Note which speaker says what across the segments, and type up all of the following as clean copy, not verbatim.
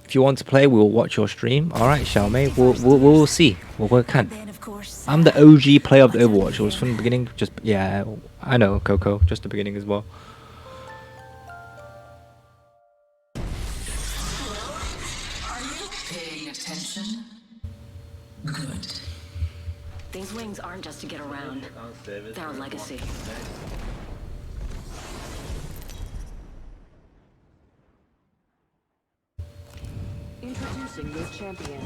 Speaker 1: If you want to play, we'll watch your stream. All right, Xiaomei. We'll see. We'll work on. I'm the OG player of the Overwatch. It was from the beginning. Just yeah, I know Coco. Just the beginning as well.
Speaker 2: Are you paying attention? Good.
Speaker 3: These wings aren't just to get around. They're a legacy. Introducing your champion.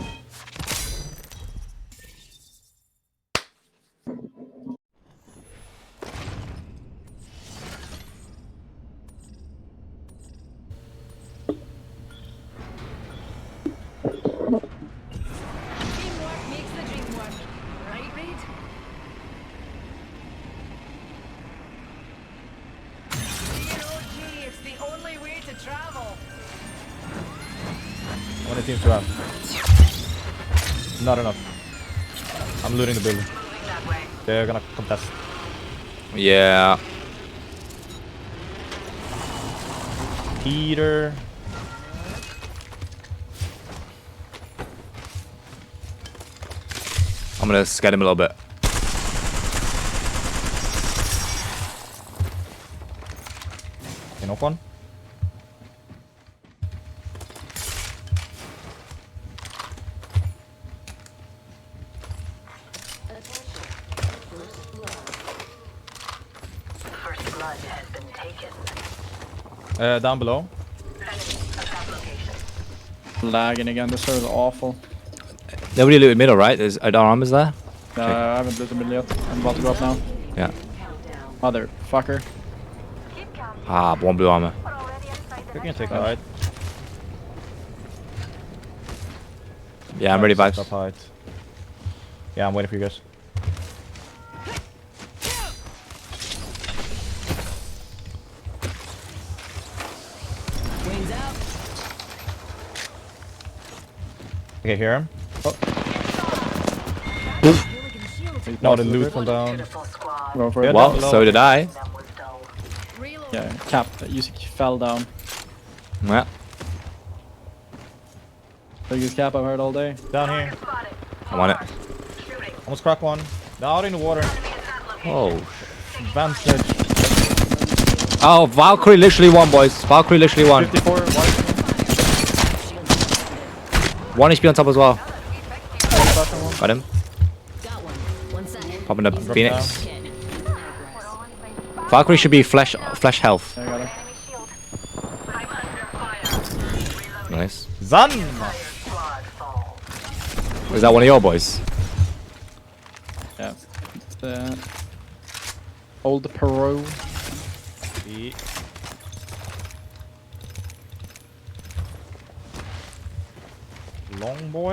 Speaker 4: Teamwork makes the dream work. Right, Reed? DOG, it's the only way to travel.
Speaker 5: How many teams do you have? Not enough. I'm looting the building. They're gonna contest.
Speaker 1: Yeah.
Speaker 5: Peter.
Speaker 1: I'm gonna scare him a little bit.
Speaker 5: You knock one?
Speaker 3: First blood has been taken.
Speaker 5: Down below.
Speaker 6: Lagging again, this server is awful.
Speaker 1: Nobody looted middle, right? There's armors there.
Speaker 6: I haven't looted middle yet. I'm about to go up now.
Speaker 1: Yeah.
Speaker 6: Motherfucker.
Speaker 1: Ah, one blue armor.
Speaker 5: You can take the height.
Speaker 1: Yeah, I'm ready,
Speaker 5: Top
Speaker 1: vibes.
Speaker 5: height. Yeah, I'm waiting for you guys.
Speaker 4: Wings out.
Speaker 5: Okay, hear him.
Speaker 6: No,
Speaker 5: the loot fell down.
Speaker 3: Pitiful squad.
Speaker 6: Go for
Speaker 5: Yeah,
Speaker 6: it.
Speaker 5: down
Speaker 1: Well,
Speaker 5: below.
Speaker 1: so did I.
Speaker 3: Them was dull.
Speaker 4: Reload.
Speaker 6: Yeah, cap. Yusik fell down.
Speaker 1: Yeah.
Speaker 6: Biggest cap I've heard all day.
Speaker 5: Down here.
Speaker 1: I want it.
Speaker 5: Almost cracked one. Down in the water.
Speaker 1: Oh.
Speaker 5: Vantage.
Speaker 1: Oh, Valkyrie literally won, boys. Valkyrie literally won.
Speaker 6: 54, white.
Speaker 1: 1 HP on top as well. Got him.
Speaker 4: Got one. One side.
Speaker 1: Popping up Phoenix. Valkyrie should be flesh health.
Speaker 6: I got it.
Speaker 1: Nice.
Speaker 5: Zan!
Speaker 1: Is that one of your boys?
Speaker 6: Yeah. Old Peru.
Speaker 5: Long boy.